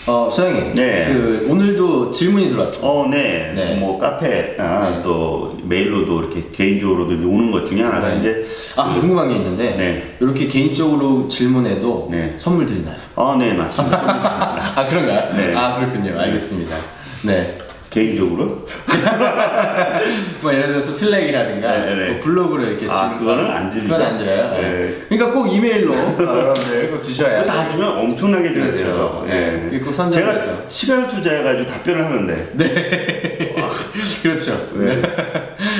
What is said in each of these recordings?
소장님. 네. 오늘도 질문이 들어왔어요. 네. 네. 뭐 카페나 네. 또 메일로도 이렇게 개인적으로도 이제 오는 것 중에 하나가 네. 이제 궁금한 게 있는데 네. 이렇게 개인적으로 질문해도 네. 선물 드리나요? 네, 맞습니다. 그런가요? 네. 그렇군요. 알겠습니다. 네. 개인적으로? 뭐 예를 들어서 슬랙이라든가 네. 뭐 블로그로 이렇게 그거는 안 드리죠. 그건 안 드려요. 네. 그러니까 꼭 이메일로 여러분들 꼭 주셔야 다 주면 엄청나게 드려야 그렇죠. 돼요. 네. 꼭 선정해서. 제가 시간을 투자해가지고 답변을 하는데. 네. 그렇죠. 네.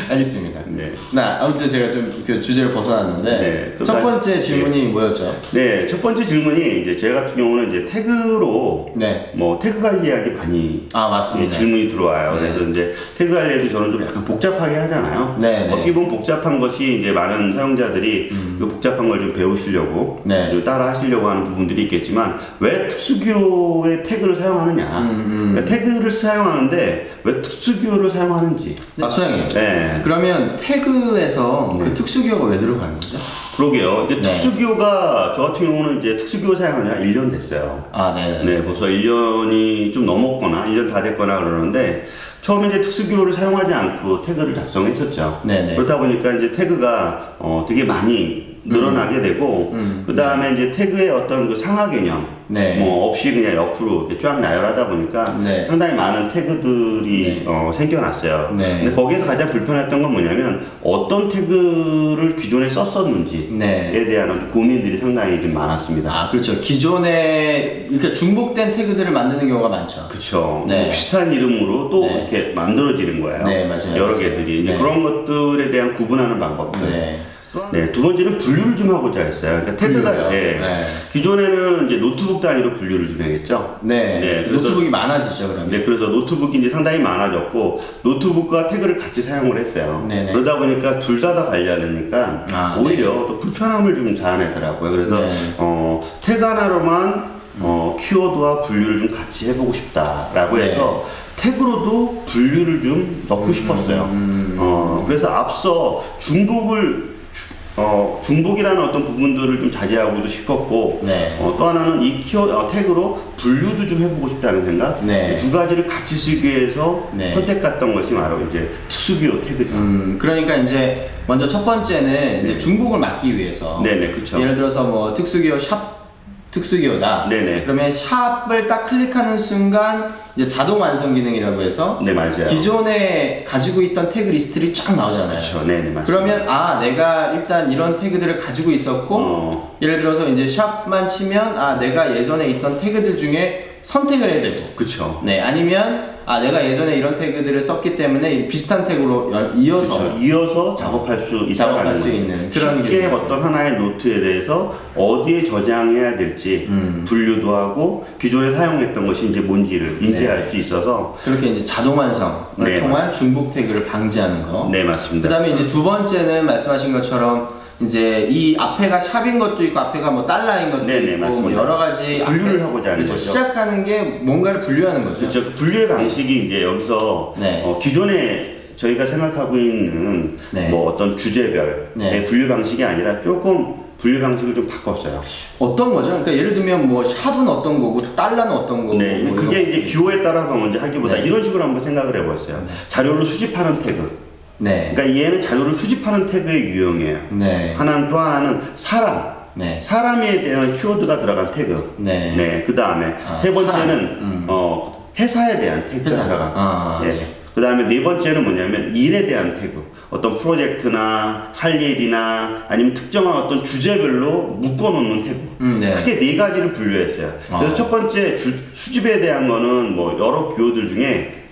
알겠습니다. 네. 아무튼 제가 좀 그 주제를 벗어났는데 네. 첫 번째 질문이 뭐였죠? 네, 첫 번째 질문이 이제 제 같은 경우는 이제 태그로 네. 뭐 태그 관리하기 많이 맞습니다. 질문이 들어와요. 네. 그래서 이제 태그 관리에도 저는 좀 약간 복잡하게 하잖아요. 네. 어떻게 보면 복잡한 것이 이제 많은 사용자들이 그 복잡한 걸 좀 배우시려고 네. 좀 따라 하시려고 하는 부분들이 있겠지만 왜 특수기호의 태그를 사용하느냐? 그러니까 태그를 사용하는데 왜 특수기호를 사용하는지. 소장님. 네. 그러면 태그에서 그 특수기호가 왜 들어가는 거죠? 그러게요. 이제 네. 특수기호가 저 같은 경우는 이제 특수기호 사용한 지가 1년 됐어요. 네네. 네, 벌써 1년이 좀 넘었거나 1년 다 됐거나 그러는데 처음에 이제 특수기호를 사용하지 않고 태그를 작성했었죠. 네네. 그러다 보니까 이제 태그가 되게 많이 늘어나게 되고 그 다음에 이제 태그의 어떤 그 상하 개념 네. 뭐 없이 그냥 옆으로 이렇게 쫙 나열하다 보니까 네. 상당히 많은 태그들이 생겨났어요. 네. 근데 거기에서 가장 불편했던 건 뭐냐면 어떤 태그를 기존에 썼었는지에 네. 대한 고민들이 상당히 좀 많았습니다. 그렇죠. 기존에 그러니까 중복된 태그들을 만드는 경우가 많죠. 그렇죠. 네. 뭐 비슷한 이름으로 또 네. 이렇게 만들어지는 거예요. 네, 맞아요. 여러 맞아요. 개들이 이제 네. 그런 것들에 대한 구분하는 방법들. 네. 네, 두 번째는 분류를 좀 하고자 했어요. 그러니까 태그가 분류요? 네. 기존에는 이제 노트북 단위로 분류를 좀 해야겠죠. 네. 그래서, 노트북이 많아지죠, 그러면. 네, 그래서 노트북이 이제 상당히 많아졌고 노트북과 태그를 같이 사용을 했어요. 네네. 그러다 보니까 둘 다 관리하려니까 오히려 또 불편함을 좀 자아내더라고요. 그래서 네. 태그 하나로만 키워드와 분류를 좀 같이 해보고 싶다라고 해서 태그로도 분류를 좀 넣고 싶었어요. 그래서 앞서 중복이라는 어떤 부분들을 좀 자제하고도 싶었고 네. 또 하나는 이 태그로 분류도 좀 해보고 싶다는 생각. 네. 두 가지를 같이 쓰기 위해서 네. 선택했던 것이 바로 이제 특수기호 태그죠. 그러니까 이제 먼저 첫 번째는 이제 중복을 막기 위해서. 네네, 그렇죠. 예를 들어서 뭐 특수기호 샵 특수기호다. 네네. 그러면 샵을 딱 클릭하는 순간 이제 자동 완성 기능이라고 해서 네, 맞아요. 기존에 가지고 있던 태그 리스트들이 쫙 나오잖아요. 그렇죠. 네네, 맞습니다. 그러면 내가 일단 이런 태그들을 가지고 있었고 예를 들어서 이제 샵만 치면 내가 예전에 있던 태그들 중에 선택을 해야 되고 그렇죠. 네, 아니면 내가 예전에 이런 태그들을 썼기 때문에 비슷한 태그로 이어서 그렇죠. 이어서 작업할 수 있는 그런 쉽게 기능이죠. 어떤 하나의 노트에 대해서 어디에 저장해야 될지 분류도 하고 기존에 사용했던 것이 이제 뭔지를 인지할 수 있어서 그렇게 이제 자동 완성을 통한 중복 태그를 방지하는 거. 네, 맞습니다. 그 다음에 이제 두 번째는 말씀하신 것처럼 이제 이 앞에가 샵인 것도 있고 앞에가 뭐 달러인 것도 있고 맞습니다. 뭐 여러 가지 분류를 하고자 하는 거죠. 시작하는 게 뭔가를 분류하는 거죠. 그렇죠. 분류의 방식이 이제 여기서 기존에 저희가 생각하고 있는 뭐 어떤 주제별의 분류 방식이 아니라 조금 분류 방식을 좀 바꿨어요. 어떤 거죠? 그러니까 예를 들면 뭐 샵은 어떤 거고 달러는 어떤 거고. 네, 뭐 그게 이제 기호에 따라서 먼저 하기보다 이런 식으로 한번 생각을 해보았어요. 자료를 수집하는 태그. 네. 그러니까 얘는 자료를 수집하는 태그의 유형이에요. 네. 또 하나는 사람. 네. 사람에 대한 키워드가 들어간 태그. 네. 네. 그 다음에 세 번째는 회사에 대한 태그가 들어간. 네. 그 다음에 네 번째는 뭐냐면 일에 대한 태그. 어떤 프로젝트나 할 일이나 아니면 특정한 어떤 주제별로 묶어놓는 태그. 네. 크게 네 가지를 분류했어요. 그래서 첫 번째 수집에 대한 거는 뭐 여러 기호들 중에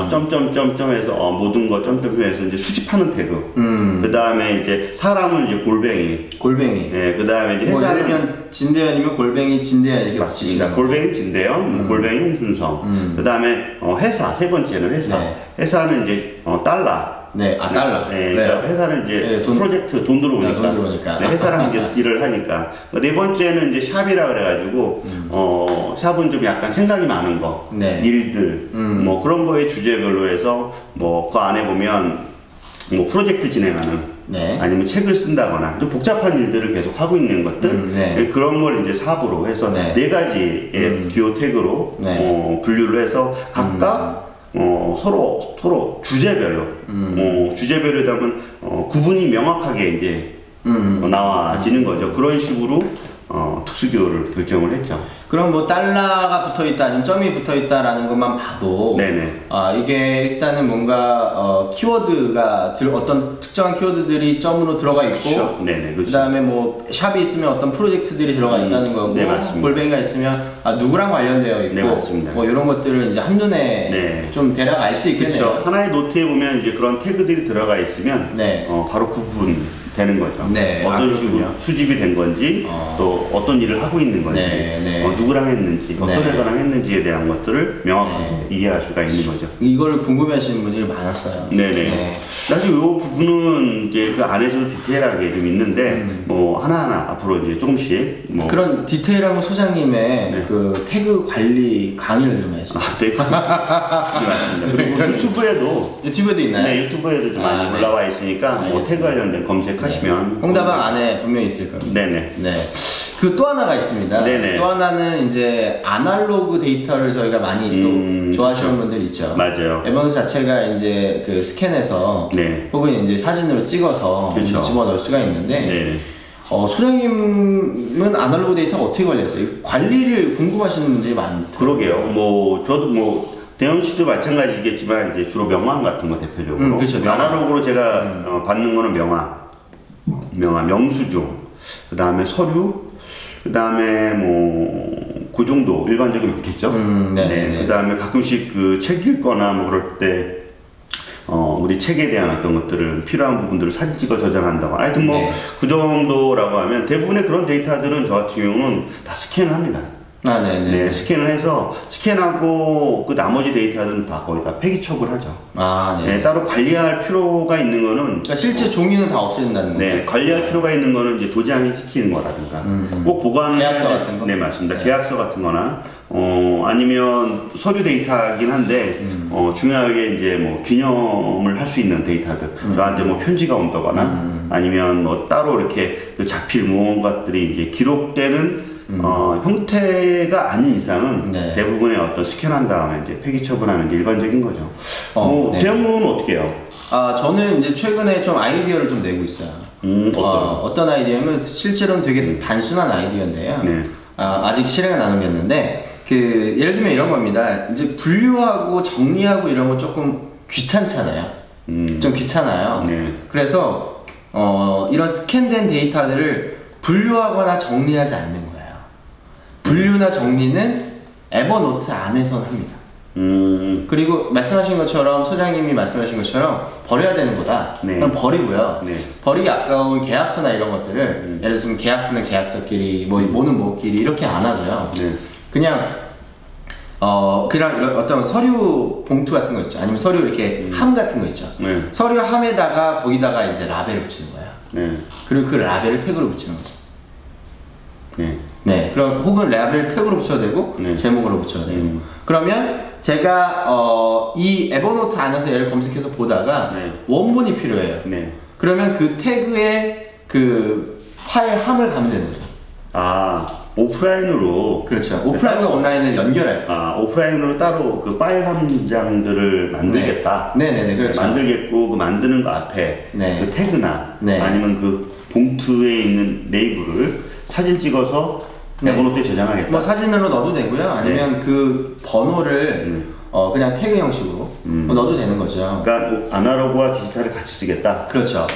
점점점점해서 모든 거 점점해서 이제 수집하는 태그. 그 다음에 이제 사람은 이제 골뱅이. 네, 그 다음에 이제 회사는 예를 들면 진대현이면 골뱅이 진대현 이렇게 맞습니다. 골뱅이 진대현, 골뱅이 홍순성. 그 다음에 회사 세 번째는 회사. 네. 회사는 이제 달러. 네, 달러. 네, 그러니까 회사는 이제 프로젝트 돈 들어오니까. 네, 회사랑 이제 일을 하니까. 네 번째는 이제 샵이라 그래가지고 샵은 좀 약간 생각이 많은 거, 일들, 뭐 그런 거에 주제별로 해서 뭐 그 안에 보면 뭐 프로젝트 진행하는 네. 아니면 책을 쓴다거나 좀 복잡한 일들을 계속 하고 있는 것들 네. 그런 걸 이제 사부로 해서 네. 네 가지의 기호 태그로 네. 분류를 해서 각각 서로 주제별로 주제별로 하면 구분이 명확하게 이제 나와지는 거죠. 그런 식으로 특수기호를 결정을 했죠. 그럼 뭐 달러가 붙어있다 아니면 점이 붙어있다라는 것만 봐도 네네. 이게 일단은 뭔가 키워드가 어떤 특정한 키워드들이 점으로 들어가 있고 그렇죠. 네네, 그렇죠. 그다음에 뭐 샵이 있으면 어떤 프로젝트들이 들어가 있다는 거고 네, 맞습니다. 골뱅이가 있으면 누구랑 관련되어 있고 네, 맞습니다. 뭐 이런 것들을 이제 한눈에 네. 좀 대략 알 수 있겠네요. 그렇죠. 하나의 노트에 보면 이제 그런 태그들이 들어가 있으면 네. 바로 구분되는 거죠. 네. 어떤 식으로 수집이 된 건지 또 어떤 일을 하고 있는 건지 네, 네. 누구랑 했는지 어떤 네. 회사랑 했는지에 대한 것들을 명확하게 네. 이해할 수가 있는 거죠. 이걸 궁금해하시는 분들이 많았어요. 네네. 네. 사실 이 부분은 이제 그 안에서도 디테일하게 좀 있는데 뭐 하나하나 앞으로 이제 조금씩 뭐 그런 디테일한 소장님의 네. 그 태그 관리 강의를 들으면서 네. 맞습니다. 그리고 유튜브에도 있나요? 네, 유튜브에도 좀 많이 네. 올라와 있으니까 뭐 태그 관련된 검색하시면 네. 홍다방 안에 분명히 있을 겁니다. 네네. 네. 그 또 하나가 있습니다. 네네. 또 하나는 이제 아날로그 데이터를 저희가 많이 또 좋아하시는 분들 있죠. 맞아요. 에버노트 자체가 이제 그 스캔해서 네. 혹은 이제 사진으로 찍어서 그렇죠. 집어넣을 수가 있는데 네. 소장님은 아날로그 데이터가 어떻게 관리했어요? 관리를 궁금하시는 분들이 많더라고요. 그러게요. 뭐 저도 뭐 대현 씨도 마찬가지겠지만 이제 주로 명함 같은 거 대표적으로. 그렇죠. 아날로그로 제가 받는 거는 명수증, 그 다음에 서류, 그 다음에 뭐 그 정도 일반적인 없겠죠. 네. 그 다음에 가끔씩 그 책 읽거나 뭐 그럴 때 우리 책에 대한 어떤 것들을 필요한 부분들을 사진 찍어 저장한다거나 하여튼 뭐 그 정도라고 하면 대부분의 그런 데이터들은 저 같은 경우는 다 스캔을 합니다. 네, 스캔을 해서 스캔하고 그 나머지 데이터들은 다 거의 다 폐기처분을 하죠. 네, 따로 관리할 필요가 있는 거는 그러니까 실제 종이는 다 없앤다는 거죠. 네, 관리할 필요가 있는 거는 이제 도장이 시키는 거라든가 꼭 보관 계약서 같은 거. 네, 맞습니다. 계약서 같은 거나 아니면 서류 데이터이긴 한데 중요하게 이제 뭐 기념을 할 수 있는 데이터들 저한테 뭐 편지가 온다거나 아니면 뭐 따로 이렇게 그 자필 무언가들이 이제 기록되는 형태가 아닌 이상은 대부분의 어떤 스캔한 다음에 이제 폐기 처분하는 게 일반적인 거죠. 대형은 어떻게 해요? 저는 이제 최근에 좀 아이디어를 좀 내고 있어요. 어떤 아이디어는 실제로는 되게 단순한 아이디어인데요. 네. 아직 실행은 안 옮겼는데 예를 들면 이런 겁니다. 이제 분류하고 정리하고 이런 거 조금 귀찮잖아요. 좀 귀찮아요. 네. 그래서 이런 스캔된 데이터들을 분류하거나 정리하지 않는 거예요. 분류나 정리는 에버노트 안에선 합니다. 그리고 말씀하신 것처럼 소장님이 말씀하신 것처럼 버려야 되는 거다. 그럼 버리고요. 버리기 아까운 계약서나 이런 것들을 예를 들면 계약서는 계약서끼리 뭐는 뭐끼리 이렇게 안 하고요. 그냥 그냥 어떤 서류 봉투 같은 거 있죠. 아니면 서류 이렇게 함 같은 거 있죠. 서류 함에다가 거기다가 이제 라벨을 붙이는 거예요. 그리고 그 라벨을 태그로 붙이는 거죠. 그럼 혹은 라벨 태그로 붙여도 되고 제목으로 붙여도 되고 그러면 제가 이 에버노트 안에서 얘를 검색해서 보다가 원본이 필요해요. 그러면 그 태그에 그 파일 함을 가면 되는 거죠. 오프라인으로. 그렇죠. 오프라인과 온라인을 연결할. 오프라인으로 따로 그 파일 함장들을 만들겠다. 그렇죠. 만들겠고 그 만드는 거 앞에 그 태그나 아니면 그 봉투에 있는 레이블을 사진 찍어서 에버노트에 저장하겠다. 뭐 사진으로 넣어도 되고요. 아니면 그 번호를 그냥 태그 형식으로 넣어도 되는 거죠. 그러니까 아날로그와 디지털을 같이 쓰겠다. 그렇죠.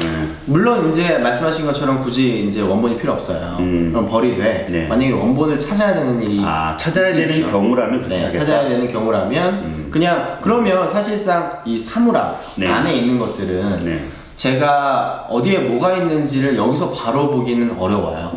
물론 이제 말씀하신 것처럼 굳이 이제 원본이 필요 없어요. 그럼 버리되 만약에 원본을 찾아야 되는 일이 찾아야 되는 경우라면 그렇게 하겠다. 찾아야 되는 경우라면 그냥 그러면 사실상 이 사물함 안에 있는 것들은 제가 어디에 뭐가 있는지를 여기서 바로 보기는 어려워요.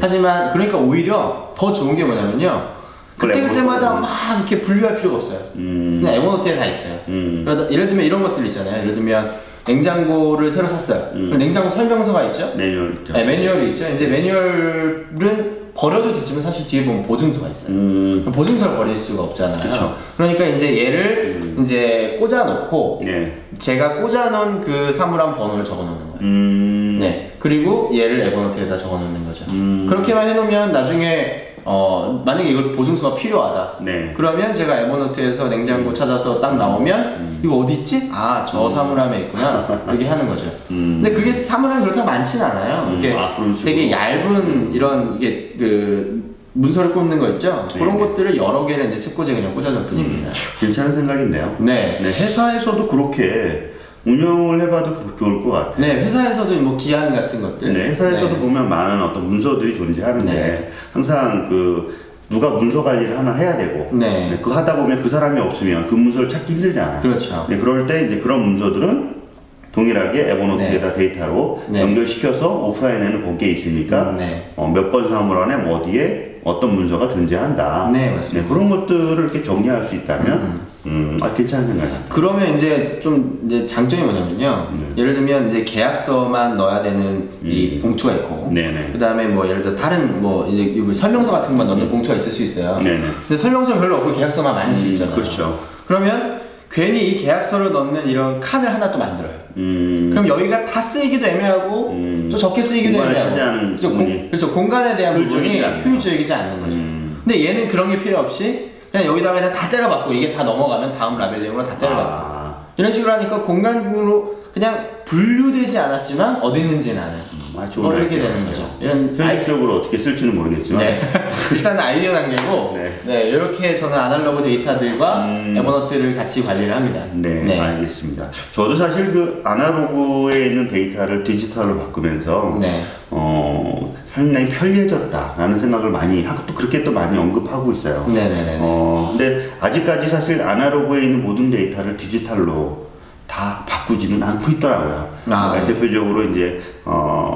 하지만 그러니까 오히려 더 좋은 게 뭐냐면요. 그때마다 막 이렇게 분류할 필요가 없어요. 그냥 에버노트에 다 있어요. 그러다 예를 들면 이런 것들 있잖아요. 예를 들면 냉장고를 새로 샀어요. 냉장고 설명서가 있죠? 매뉴얼 있죠. 매뉴얼이 있죠. 이제 매뉴얼은 버려도 되지만 사실 뒤에 보면 보증서가 있어요. 보증서를 버릴 수가 없잖아요. 그쵸. 그러니까 이제 얘를 이제 꽂아놓고 제가 꽂아놓은 그 사물함 번호를 적어놓는 거예요. 네. 그리고 얘를 에버노트에다 적어놓는 거죠. 그렇게만 해놓으면 나중에 만약에 이걸 보증서가 필요하다. 네. 그러면 제가 에버노트에서 냉장고 찾아서 딱 나오면 이거 어디 있지? 아, 저 사물함에 있구나. 이렇게 하는 거죠. 근데 그게 사물함이 그렇다고 많지는 않아요. 이게 되게 얇은 이런 이게 그 문서를 꽂는 거 있죠? 네. 그런 것들을 여러 개를 이제 책꽂이에 그냥 꽂아놓을 뿐입니다. 괜찮은 생각인데요. 네. 네. 회사에서도 그렇게 운영을 해봐도 좋을 것 같아요. 네, 회사에서도 뭐 기한 같은 것들. 네, 회사에서도 네. 보면 많은 어떤 문서들이 존재하는데 네. 항상 그 누가 문서 관리를 하나 해야 되고 네. 네, 그거 하다 보면 그 사람이 없으면 그 문서를 찾기 힘들잖아요. 그렇죠. 네, 그럴 때 이제 그런 문서들은 동일하게 에버노트에다 네. 데이터로 네. 연결시켜서 오프라인에는 거기에 있으니까 네. 몇 번 사물함에 뭐 어디에 어떤 문서가 존재한다. 네, 맞습니다. 네, 그런 것들을 이렇게 정리할 수 있다면 괜찮은 생각이에요. 그러면 이제 좀 이제 장점이 뭐냐면요. 예를 들면 이제 계약서만 넣어야 되는 이 봉투가 있고, 그 다음에 뭐 예를 들어 다른 뭐 이제 설명서 같은 것만 넣는 봉투가 있을 수 있어요. 근데 설명서 별로 없고 계약서만 많이 쓸 수 있잖아요. 그렇죠. 그러면 괜히 이 계약서를 넣는 이런 칸을 하나 또 만들어요. 그럼 여기가 다 쓰이기도 애매하고 또 적게 쓰이기도 애매하고 그렇죠. 공간에 대한 부분이 효율적이지 않는 거죠. 근데 얘는 그런 게 필요 없이 그냥 여기다가 그냥 다 때려박고 이게 다 넘어가면 다음 라벨 내용으로 다 때려박고 이런 식으로 하니까 공간으로 그냥 분류되지 않았지만 어디 있는지는 아는 이렇게 되는 거죠. 이런 현실적으로 어떻게 쓸지는 모르겠지만 네. 일단 아이디어 단계고 네, 이렇게 저는 아날로그 데이터들과 에버노트를 같이 관리를 합니다. 네, 알겠습니다. 저도 사실 그 아날로그에 있는 데이터를 디지털로 바꾸면서 상당히 편리해졌다라는 생각을 많이 하고 또 그렇게 또 많이 언급하고 있어요. 근데 아직까지 사실 아날로그에 있는 모든 데이터를 디지털로 다 바꾸지는 않고 있더라고요. 대표적으로 이제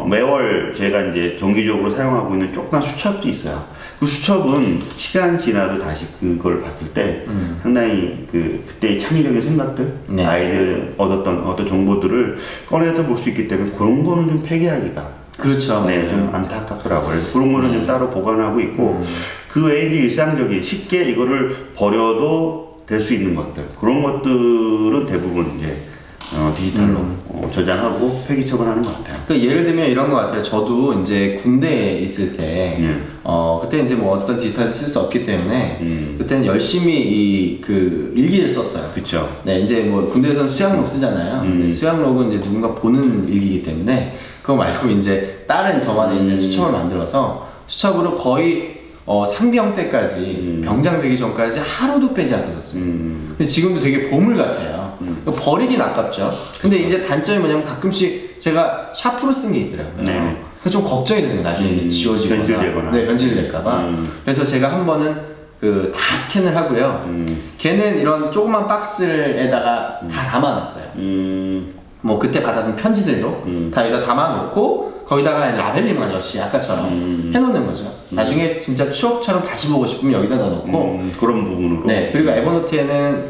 매월 제가 이제 정기적으로 사용하고 있는 조그만 수첩도 있어요. 그 수첩은 시간 지나도 다시 그걸 봤을 때 상당히 그때의 창의적인 생각들, 아이디어 얻었던 어떤 정보들을 꺼내서 볼 수 있기 때문에 그런 거는 좀 폐기하기가 그렇죠. 네, 좀 안타깝더라고요. 그래서 그런 거는 좀 따로 보관하고 있고 그 외에 일상적인 쉽게 이거를 버려도 될 수 있는 것들 그런 것들은 대부분 이제 디지털로 저장하고 폐기 처분하는 것 같아요. 그러니까 예를 들면 이런 것 같아요. 저도 이제 군대에 있을 때 그때 이제 뭐 어떤 디지털을 쓸 수 없기 때문에 그때는 열심히 그 일기를 썼어요. 그렇죠. 네, 이제 뭐 군대에서는 수양록 쓰잖아요. 네, 수양록은 이제 누군가 보는 일기이기 때문에 그거 말고 이제 다른 저만의 이제 수첩을 만들어서 수첩으로 거의 상병 때까지 병장 되기 전까지 하루도 빼지 않고 썼어요. 근데 지금도 되게 보물 같아요. 버리긴 아깝죠. 근데 이제 단점이 뭐냐면 가끔씩 제가 샤프로 쓴 게 있더라고요. 그래서 좀 걱정이 되는 거예요. 나중에 이게 지워지거나 변질될까봐. 그래서 제가 한 번은 다 스캔을 하고요. 걔는 이런 조그만 박스에다가 다 담아놨어요. 뭐 그때 받았던 편지들도 다 여기다 담아놓고 거기다가 라벨링만 역시 아까처럼 해놓는 거죠. 나중에 진짜 추억처럼 다시 보고 싶으면 여기다 넣어놓고 그런 부분으로. 네, 그리고 에버노트에는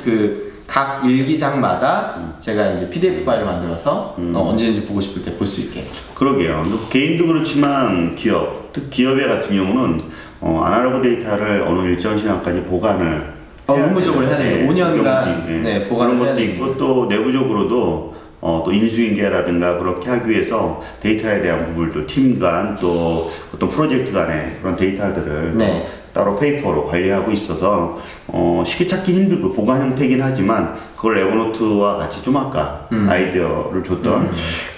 각 일기장마다 제가 이제 PDF 파일을 만들어서 언제든지 보고 싶을 때 볼 수 있게. 그러게요. 개인도 그렇지만 기업, 특 기업의 같은 경우는 아날로그 데이터를 어느 일정 시간까지 보관을 의무적으로 해야 돼요. 5년간 보관을 해야 것도 있고 또 내부적으로도 또 인수인계라든가 그렇게 하기 위해서 데이터에 대한 부분도 팀 간 또 어떤 프로젝트 간의 그런 데이터들을 따로 페이퍼로 관리하고 있어서 쉽게 찾기 힘들고 보관 형태이긴 하지만 그걸 에버노트와 같이 좀 아까 아이디어를 줬던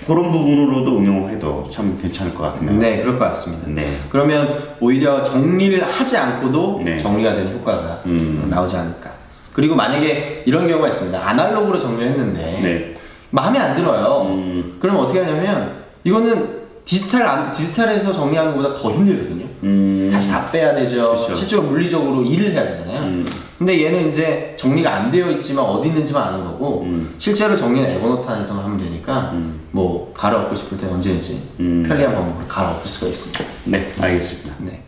그런 부분으로도 응용해도 참 괜찮을 것 같네요. 네, 그럴 것 같습니다. 그러면 오히려 정리를 하지 않고도 정리가 되는 효과가 나오지 않을까. 그리고 만약에 이런 경우가 있습니다. 아날로그로 정리를 했는데 마음에 안 들어요. 그러면 어떻게 하냐면 이거는 디지털에서 정리하는 것보다 더 힘들거든요. 다시 다 빼야 되죠. 그쵸. 실제로 물리적으로 일을 해야 되잖아요. 근데 얘는 이제 정리가 안 되어 있지만 어디 있는지만 아는 거고 실제로 정리는 에버노트 안에서만 하면 되니까 뭐 갈아엎고 싶을 때 언제든지 편리한 방법으로 갈아엎을 수가 있습니다. 네, 알겠습니다. 네.